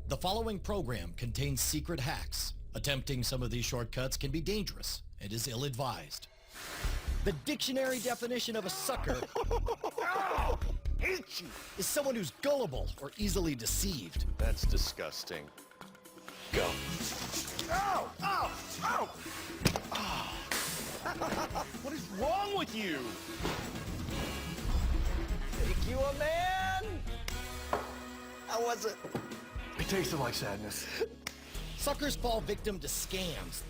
The following program contains secret hacks. Attempting some of these shortcuts can be dangerous and is ill-advised. The dictionary definition of a sucker is someone who's gullible or easily deceived. That's disgusting. Go. Ow! Ow! Ow! What is wrong with you? Make you a man! How was it? It tasted like sadness. Suckers fall victim to scams.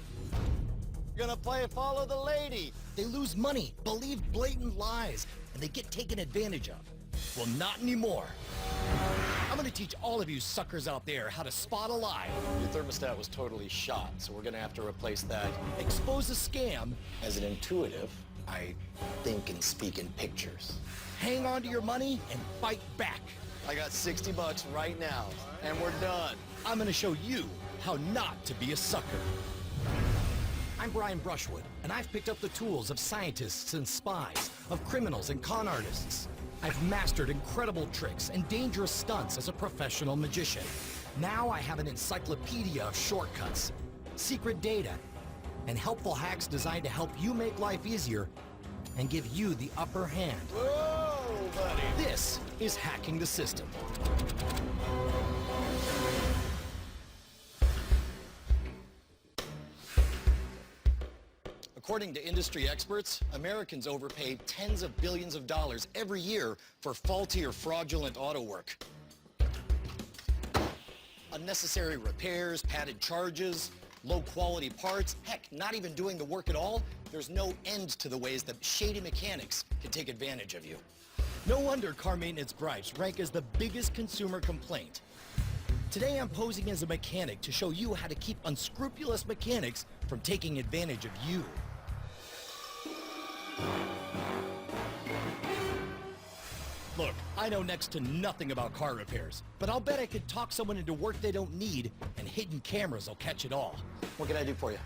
You're gonna play follow the lady. They lose money, believe blatant lies, and they get taken advantage of. Well, not anymore. I'm gonna teach all of you suckers out there how to spot a lie. Your thermostat was totally shot, so we're gonna have to replace that. Expose a scam. As an intuitive, I think and speak in pictures. Hang on to your money and fight back. I got 60 bucks right now, and we're done. I'm gonna show you how not to be a sucker. I'm Brian Brushwood, and I've picked up the tools of scientists and spies, of criminals and con artists. I've mastered incredible tricks and dangerous stunts as a professional magician. Now I have an encyclopedia of shortcuts, secret data, and helpful hacks designed to help you make life easier and give you the upper hand. Whoa, buddy. This is Hacking the System. According to industry experts, Americans overpay tens of billions of dollars every year for faulty or fraudulent auto work. Unnecessary repairs, padded charges, low-quality parts, heck, not even doing the work at all. There's no end to the ways that shady mechanics can take advantage of you. No wonder car maintenance gripes rank as the biggest consumer complaint. Today I'm posing as a mechanic to show you how to keep unscrupulous mechanics from taking advantage of you. Look, I know next to nothing about car repairs, but I'll bet I could talk someone into work they don't need, and hidden cameras will catch it all. What can I do for you?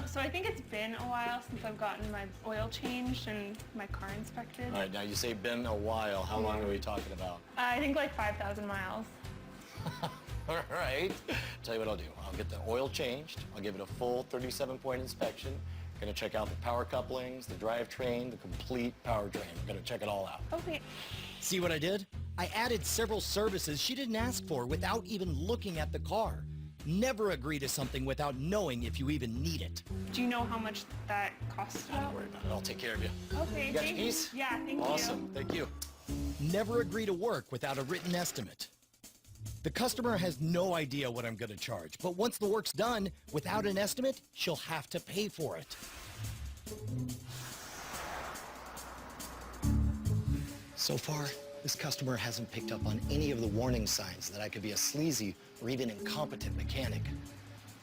So I think it's been a while since I've gotten my oil changed and my car inspected. All right, now you say been a while. How long are we talking about? I think like 5,000 miles. All right. Tell you what I'll do. I'll get the oil changed. I'll give it a full 37-point inspection. Gonna check out the power couplings, the drivetrain, the complete powertrain. We're gonna check it all out. Okay. See what I did? I added several services she didn't ask for without even looking at the car. Never agree to something without knowing if you even need it. Do you know how much that costs? Don't worry about it. I'll take care of you. Okay, You got your thank keys? Yeah, thank you. Awesome. Thank you. Never agree to work without a written estimate. The customer has no idea what I'm gonna charge, but once the work's done, without an estimate, she'll have to pay for it. So far, this customer hasn't picked up on any of the warning signs that I could be a sleazy or even incompetent mechanic.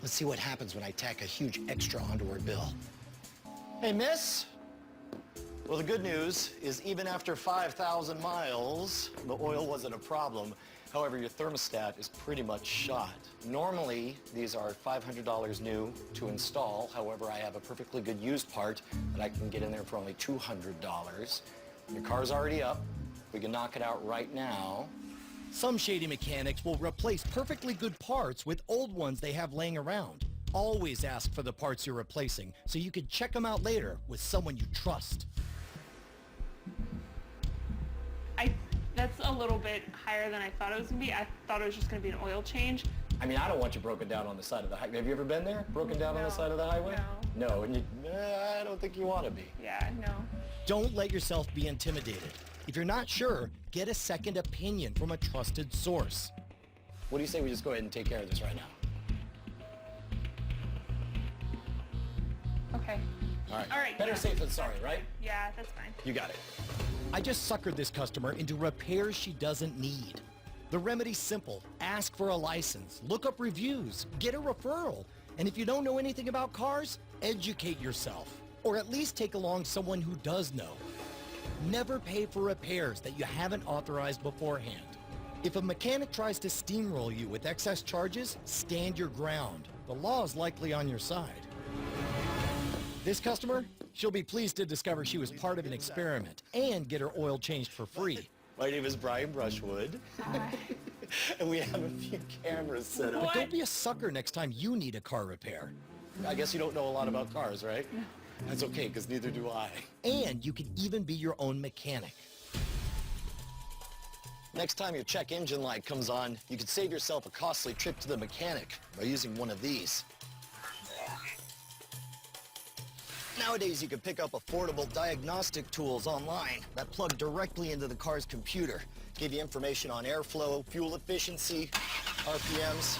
Let's see what happens when I tack a huge extra onto her bill. Hey, miss. Well, the good news is even after 5,000 miles, the oil wasn't a problem. However, your thermostat is pretty much shot. Normally, these are $500 new to install. However, I have a perfectly good used part that I can get in there for only $200. Your car's already up. We can knock it out right now. Some shady mechanics will replace perfectly good parts with old ones they have laying around. Always ask for the parts you're replacing so you can check them out later with someone you trust. That's a little bit higher than I thought it was gonna be. I thought it was just gonna be an oil change. I mean, I don't want you broken down on the side of the highway. Have you ever been there? Broken down on the No. side of the highway? No. No, and I don't think you want to be. Yeah, no. Don't let yourself be intimidated. If you're not sure, get a second opinion from a trusted source. What do you say we just go ahead and take care of this right now? Okay. All right. All right, Better yeah. safe than sorry, right? Yeah, that's fine. You got it. I just suckered this customer into repairs she doesn't need. The remedy's simple. Ask for a license, look up reviews, get a referral. And if you don't know anything about cars, educate yourself. Or at least take along someone who does know. Never pay for repairs that you haven't authorized beforehand. If a mechanic tries to steamroll you with excess charges, stand your ground. The law is likely on your side. This customer, she'll be pleased to discover she was part of an experiment and get her oil changed for free. My name is Brian Brushwood. Hi. And we have a few cameras set up. What? Don't be a sucker next time you need a car repair. I guess you don't know a lot about cars, right? That's okay, because neither do I. And you can even be your own mechanic. Next time your check engine light comes on, you can save yourself a costly trip to the mechanic by using one of these. Nowadays, you can pick up affordable diagnostic tools online that plug directly into the car's computer. Give you information on airflow, fuel efficiency, RPMs.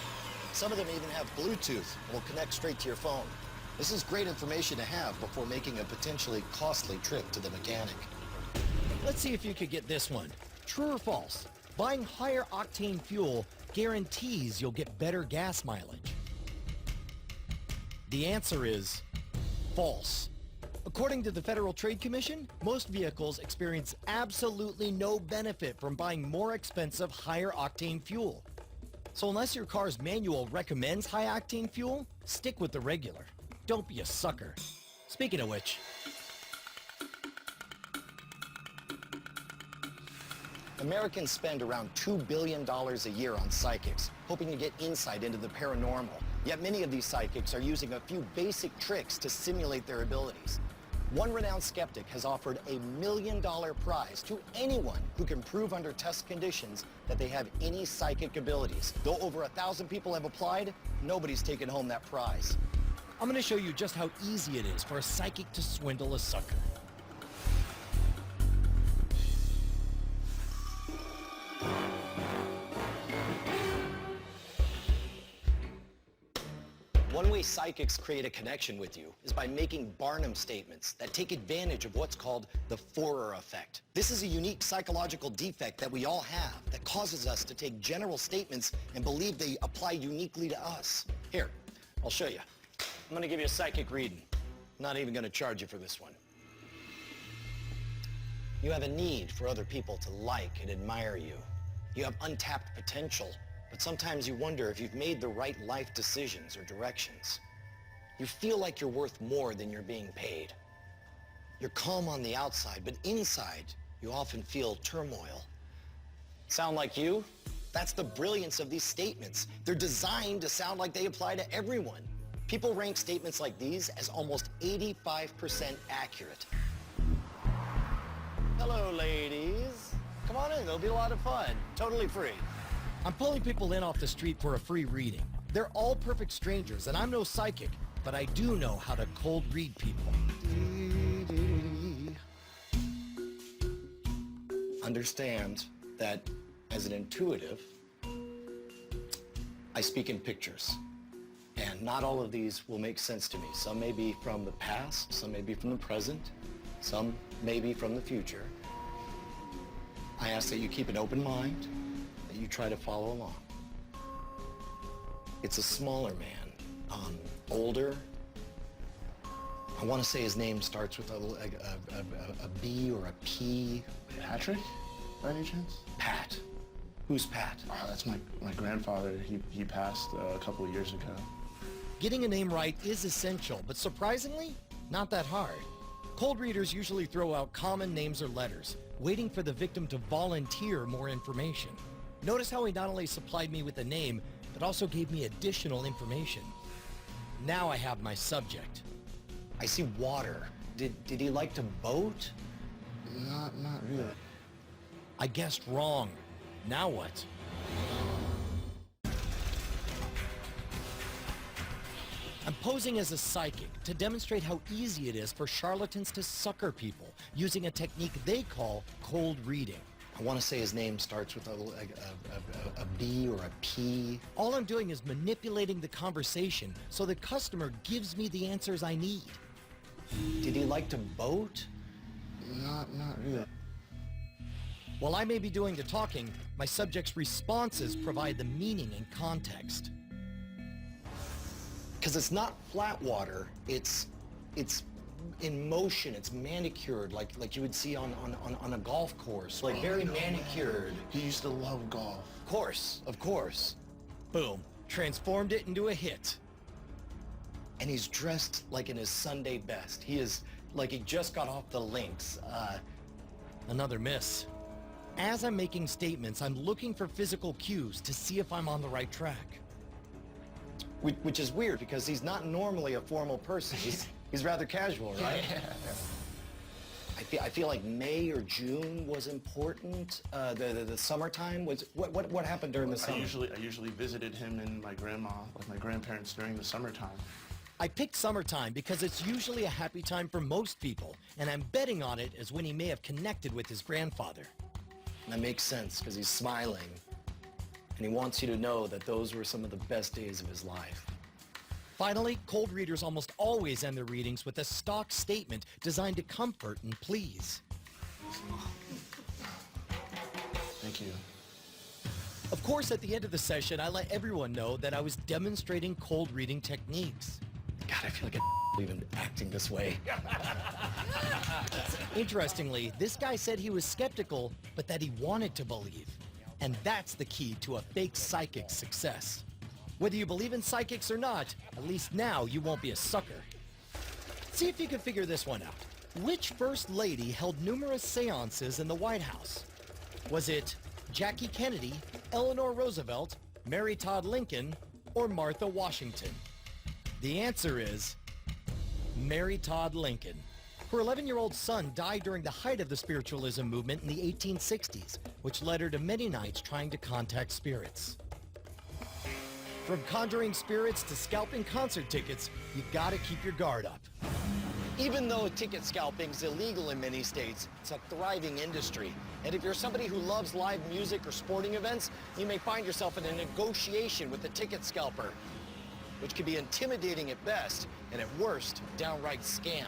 Some of them even have Bluetooth and will connect straight to your phone. This is great information to have before making a potentially costly trip to the mechanic. Let's see if you could get this one. True or false? Buying higher octane fuel guarantees you'll get better gas mileage. The answer is false. According to the Federal Trade Commission, most vehicles experience absolutely no benefit from buying more expensive, higher octane fuel. So unless your car's manual recommends high octane fuel, stick with the regular. Don't be a sucker. Speaking of which, Americans spend around $2 billion a year on psychics, hoping to get insight into the paranormal. Yet many of these psychics are using a few basic tricks to simulate their abilities. One renowned skeptic has offered a $1 million prize to anyone who can prove under test conditions that they have any psychic abilities. Though over 1,000 people have applied, nobody's taken home that prize. I'm going to show you just how easy it is for a psychic to swindle a sucker. One way psychics create a connection with you is by making Barnum statements that take advantage of what's called the Forer effect. This is a unique psychological defect that we all have that causes us to take general statements and believe they apply uniquely to us. Here, I'll show you. I'm gonna give you a psychic reading. Not even gonna charge you for this one. You have a need for other people to like and admire you. You have untapped potential, but sometimes you wonder if you've made the right life decisions or directions. You feel like you're worth more than you're being paid. You're calm on the outside, but inside, you often feel turmoil. Sound like you? That's the brilliance of these statements. They're designed to sound like they apply to everyone. People rank statements like these as almost 85% accurate. Hello, ladies. Come on in, it'll be a lot of fun. Totally free. I'm pulling people in off the street for a free reading. They're all perfect strangers, and I'm no psychic, but I do know how to cold read people. Understand that as an intuitive, I speak in pictures. And not all of these will make sense to me. Some may be from the past, some may be from the present, some may be from the future. I ask that you keep an open mind, that you try to follow along. It's a smaller man, older. I want to say his name starts with a B or a P. Patrick, by any chance? Pat. Who's Pat? Oh, that's my grandfather. He passed a couple of years ago. Getting a name right is essential, but surprisingly, not that hard. Cold readers usually throw out common names or letters, waiting for the victim to volunteer more information. Notice how he not only supplied me with a name, but also gave me additional information. Now I have my subject. I see water. Did he like to boat? Not really. I guessed wrong. Now what? I'm posing as a psychic to demonstrate how easy it is for charlatans to sucker people using a technique they call cold reading. I want to say his name starts with a B or a P. All I'm doing is manipulating the conversation so the customer gives me the answers I need. Did he like to boat? Not really. While I may be doing the talking, my subject's responses provide the meaning and context. Because it's not flat water, it's in motion, it's manicured, like you would see on a golf course, like very manicured. He used to love golf. Of course. Boom. Transformed it into a hit. And he's dressed like in his Sunday best. He is like he just got off the links. Another miss. As I'm making statements, I'm looking for physical cues to see if I'm on the right track. Which is weird because he's not normally a formal person. He's rather casual, right? I feel like May or June was important. The summertime was what happened during the summer? I usually visited him and my grandma, like my grandparents, during the summertime. I picked summertime because it's usually a happy time for most people, and I'm betting on it as when he may have connected with his grandfather. And that makes sense because he's smiling, and he wants you to know that those were some of the best days of his life. Finally, cold readers almost always end their readings with a stock statement designed to comfort and please. Thank you. Of course, at the end of the session, I let everyone know that I was demonstrating cold reading techniques. God, I feel like I'm even acting this way. Interestingly, this guy said he was skeptical, but that he wanted to believe. And that's the key to a fake psychic's success. Whether you believe in psychics or not, at least now you won't be a sucker. See if you can figure this one out. Which first lady held numerous seances in the White House? Was it Jackie Kennedy, Eleanor Roosevelt, Mary Todd Lincoln, or Martha Washington? The answer is Mary Todd Lincoln. Her 11-year-old son died during the height of the spiritualism movement in the 1860s, which led her to many nights trying to contact spirits. From conjuring spirits to scalping concert tickets, you've got to keep your guard up. Even though ticket scalping is illegal in many states, it's a thriving industry. And if you're somebody who loves live music or sporting events, you may find yourself in a negotiation with a ticket scalper, which can be intimidating at best and at worst, downright scam.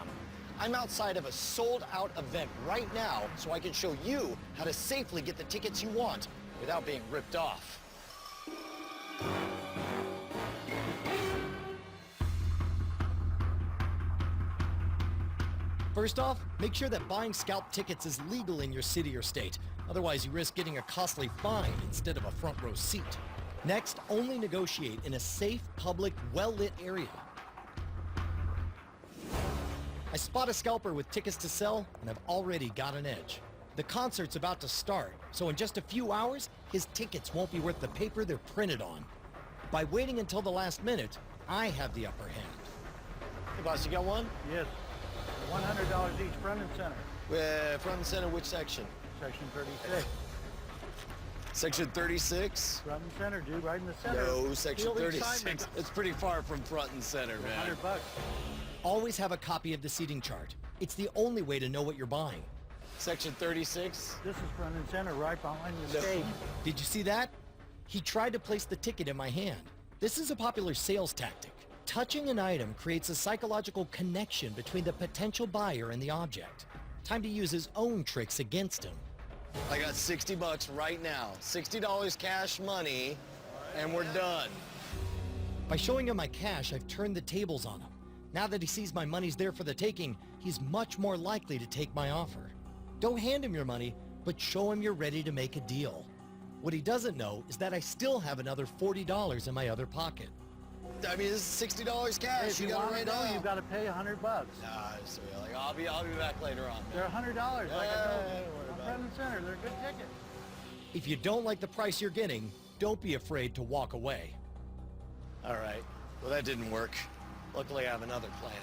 I'm outside of a sold-out event right now so I can show you how to safely get the tickets you want without being ripped off. First off, make sure that buying scalp tickets is legal in your city or state. Otherwise, you risk getting a costly fine instead of a front row seat. Next, only negotiate in a safe, public, well-lit area. I spot a scalper with tickets to sell, and I've already got an edge. The concert's about to start, so in just a few hours, his tickets won't be worth the paper they're printed on. By waiting until the last minute, I have the upper hand. Hey, boss, you got one? Yes. $100 each, front and center. Front and center, which section? Section 36. Section 36? Front and center, dude, right in the center. No, section Feel the 36. excitement. It's pretty far from front and center, man. $100. Always have a copy of the seating chart. It's the only way to know what you're buying. Section 36? This is front and center, right behind the stage. Did you see that? He tried to place the ticket in my hand. This is a popular sales tactic. Touching an item creates a psychological connection between the potential buyer and the object. Time to use his own tricks against him. I got $60 right now. $60 cash money, and we're done. By showing him my cash, I've turned the tables on him. Now that he sees my money's there for the taking, he's much more likely to take my offer. Don't hand him your money, but show him you're ready to make a deal. What he doesn't know is that I still have another $40 in my other pocket. I mean, this is $60 cash. Hey, if you want to go, you've got to pay $100. Nah, it's like, I'll be back later on. They're $100, like I told you. don't worry about Front and center, they're good tickets. If you don't like the price you're getting, don't be afraid to walk away. All right. Well, that didn't work. Luckily, I have another plan.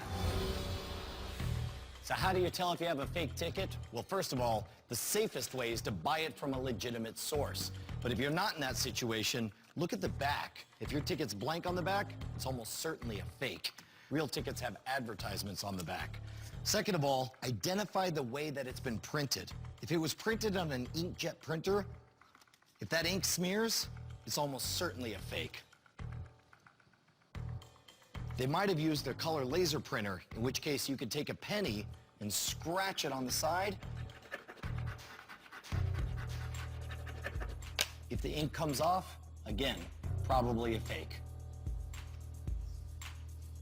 So how do you tell if you have a fake ticket? Well, first of all, the safest way is to buy it from a legitimate source. But if you're not in that situation, look at the back. If your ticket's blank on the back, it's almost certainly a fake. Real tickets have advertisements on the back. Second of all, identify the way that it's been printed. If it was printed on an inkjet printer, if that ink smears, it's almost certainly a fake. They might have used their color laser printer, in which case you could take a penny and scratch it on the side. If the ink comes off, again, probably a fake.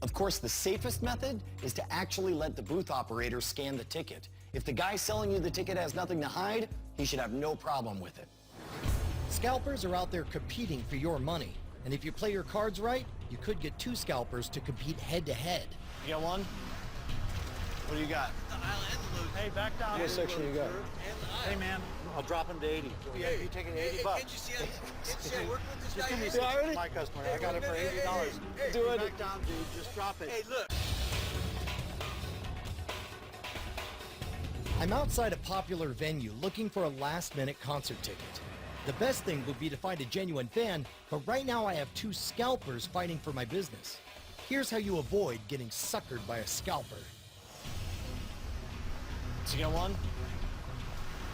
Of course, the safest method is to actually let the booth operator scan the ticket. If the guy selling you the ticket has nothing to hide, he should have no problem with it. Scalpers are out there competing for your money. And if you play your cards right, you could get two scalpers to compete head-to-head. You got one? What do you got? Hey, back down. What section you got? Hey, man, I'll drop him to 80. Yeah, you taking 80 bucks. Can't you see I'm working with this Just guy? give me here? 60. My customer. I got it for $80. Do it. Back down, dude. Just drop it. Hey, look. I'm outside a popular venue looking for a last-minute concert ticket. The best thing would be to find a genuine fan, but right now I have two scalpers fighting for my business. Here's how you avoid getting suckered by a scalper. So you got one?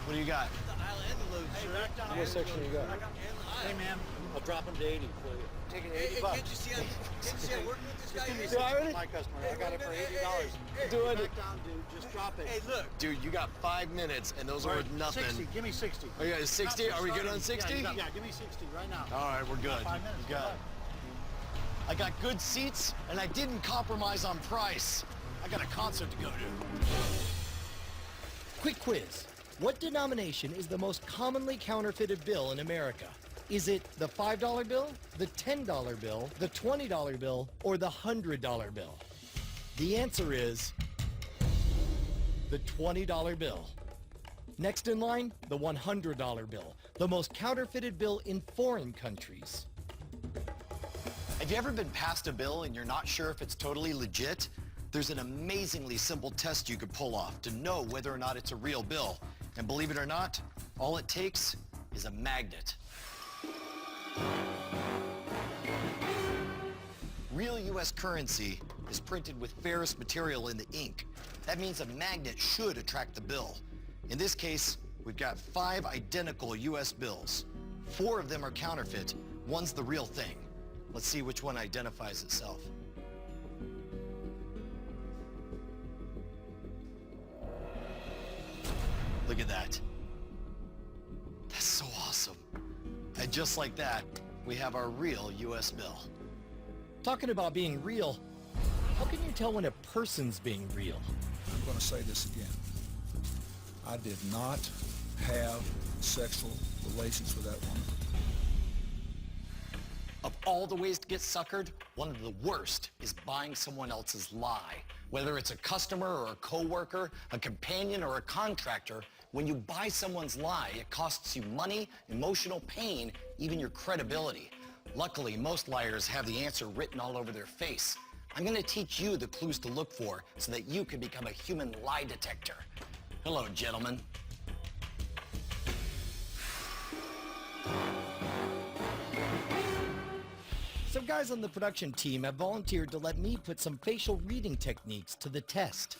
What do you got? The aisle and the load, sir. Back down. What section you got? And the Hey, aisle. man. I'll drop him to 80 for you. Taking Hey, 80 bucks. can't you see I'm working with this guy? Give me here? 60. My customer. I got it for $80. Do it. Back down, dude. Just drop it. Hey, look. Dude, you got 5 minutes, and those are worth nothing. 60. Give me 60. Oh, yeah, 60? Are we good on 60? Yeah, give me 60 right now. All right, we're good. 5 minutes. Good. I got good seats, and I didn't compromise on price. I got a concert to go to. Quick quiz. What denomination is the most commonly counterfeited bill in America? Is it the $5 bill, the $10 bill, the $20 bill, or the $100 bill? The answer is the $20 bill. Next in line, the $100 bill, the most counterfeited bill in foreign countries. Have you ever been passed a bill and you're not sure if it's totally legit? There's an amazingly simple test you could pull off to know whether or not it's a real bill. And believe it or not, all it takes is a magnet. Real U.S. currency is printed with ferrous material in the ink. That means a magnet should attract the bill. In this case, we've got 5 identical U.S. bills. 4 of them are counterfeit. One's the real thing. Let's see which one identifies itself. Look at that. That's so awesome. And just like that, we have our real U.S. bill. Talking about being real, how can you tell when a person's being real? I'm going to say this again. I did not have sexual relations with that woman. Of all the ways to get suckered, one of the worst is buying someone else's lie. Whether it's a customer or a coworker, a companion or a contractor, when you buy someone's lie, it costs you money, emotional pain, even your credibility. Luckily, most liars have the answer written all over their face. I'm going to teach you the clues to look for so that you can become a human lie detector. Hello, gentlemen. Some guys on the production team have volunteered to let me put some facial reading techniques to the test.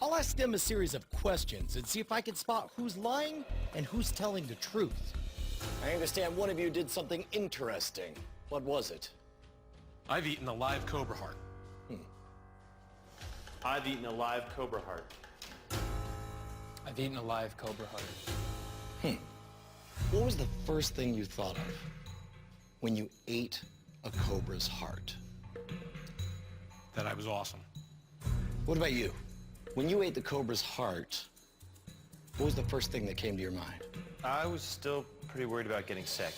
I'll ask them a series of questions and see if I can spot who's lying and who's telling the truth. I understand one of you did something interesting. What was it? I've eaten a live cobra heart. I've eaten a live cobra heart. I've eaten a live cobra heart. What was the first thing you thought of when you ate a cobra's heart? That I was awesome. What about you? When you ate the cobra's heart, what was the first thing that came to your mind? I was still pretty worried about getting sick.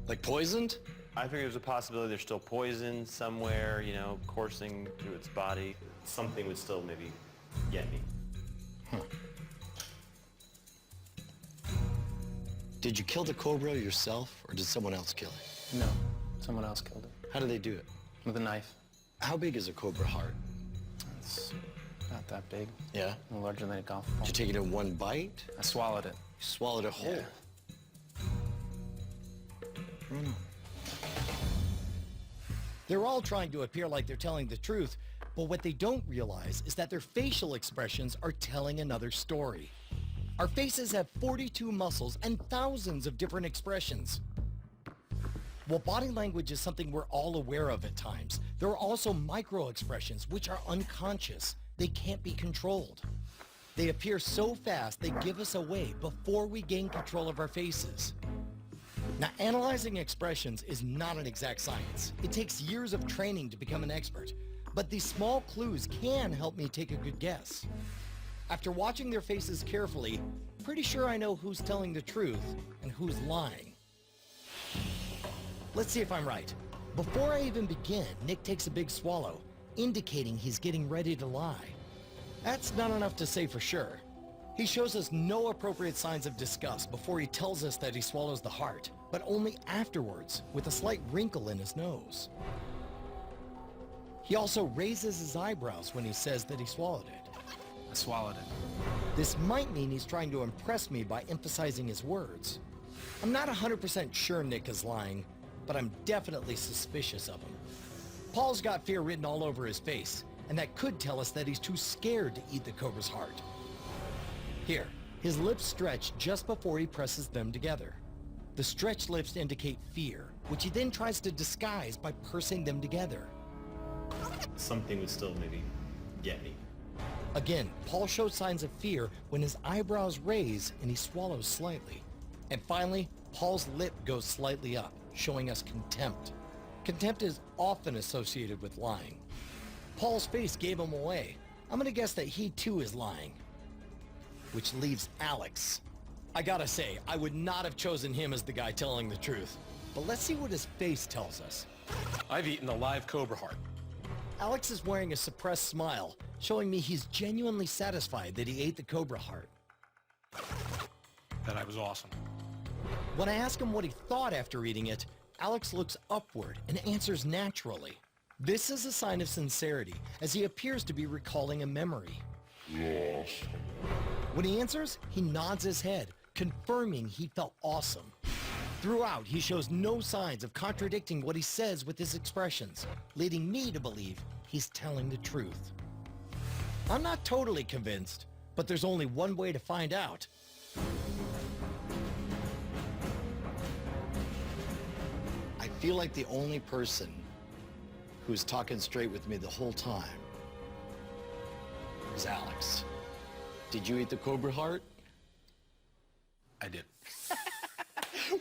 Like poisoned? I figured there's a possibility there's still poison somewhere, you know, coursing through its body. Something would still maybe get me. Did you kill the cobra yourself, or did someone else kill it? No, someone else killed it How did they do it? with a knife. How big is a cobra heart? It's not that big. Yeah? No larger than a golf ball. Did you take it in one bite? I swallowed it. You swallowed it whole? They're all trying to appear like they're telling the truth, but what they don't realize is that their facial expressions are telling another story. Our faces have 42 muscles and thousands of different expressions. While body language is something we're all aware of at times, there are also micro-expressions which are unconscious. They can't be controlled. They appear so fast they give us away before we gain control of our faces. Now, analyzing expressions is not an exact science. It takes years of training to become an expert, but these small clues can help me take a good guess. After watching their faces carefully, pretty sure I know who's telling the truth and who's lying. Let's see if I'm right. Before I even begin, Nick takes a big swallow, indicating he's getting ready to lie. That's not enough to say for sure. He shows us no appropriate signs of disgust before he tells us that he swallows the heart, but only afterwards, with a slight wrinkle in his nose. He also raises his eyebrows when he says that he swallowed it. I swallowed it. This might mean he's trying to impress me by emphasizing his words. I'm not 100% sure Nick is lying, but I'm definitely suspicious of him. Paul's got fear written all over his face, and that could tell us that he's too scared to eat the cobra's heart. Here, his lips stretch just before he presses them together. The stretched lips indicate fear, which he then tries to disguise by pursing them together. Something would still maybe get me. Again, Paul shows signs of fear when his eyebrows raise and he swallows slightly. And finally, Paul's lip goes slightly up, showing us contempt. Contempt is often associated with lying. Paul's face gave him away. I'm gonna guess that he too is lying. Which leaves Alex. I gotta say, I would not have chosen him as the guy telling the truth. But let's see what his face tells us. I've eaten a live cobra heart. Alex is wearing a suppressed smile, showing me he's genuinely satisfied that he ate the cobra heart. That I was awesome. When I ask him what he thought after eating it, Alex looks upward and answers naturally. This is a sign of sincerity, as he appears to be recalling a memory. Yes. When he answers, he nods his head, confirming he felt awesome. Throughout, he shows no signs of contradicting what he says with his expressions, leading me to believe he's telling the truth. I'm not totally convinced, but there's only one way to find out. I feel like the only person who's talking straight with me the whole time is Alex. Did you eat the cobra heart? I did.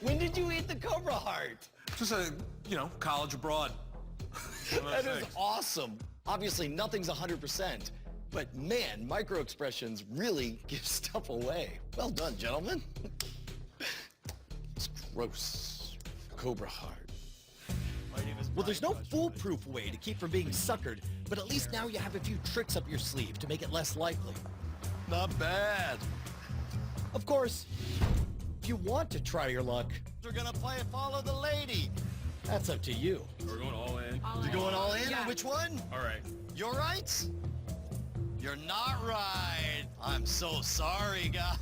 When did you eat the cobra heart? Just college abroad. That is awesome. Obviously, nothing's 100%, but man, micro expressions really give stuff away. Well done, gentlemen. It's gross. Cobra heart. Well, there's no foolproof way to keep from being suckered, but at least now you have a few tricks up your sleeve to make it less likely. Not bad. Of course, if you want to try your luck, we're gonna play Follow the Lady. That's up to you. We're going all in. You're going all in? Yeah. Which one? All right. You're right? You're not right. I'm so sorry, guys.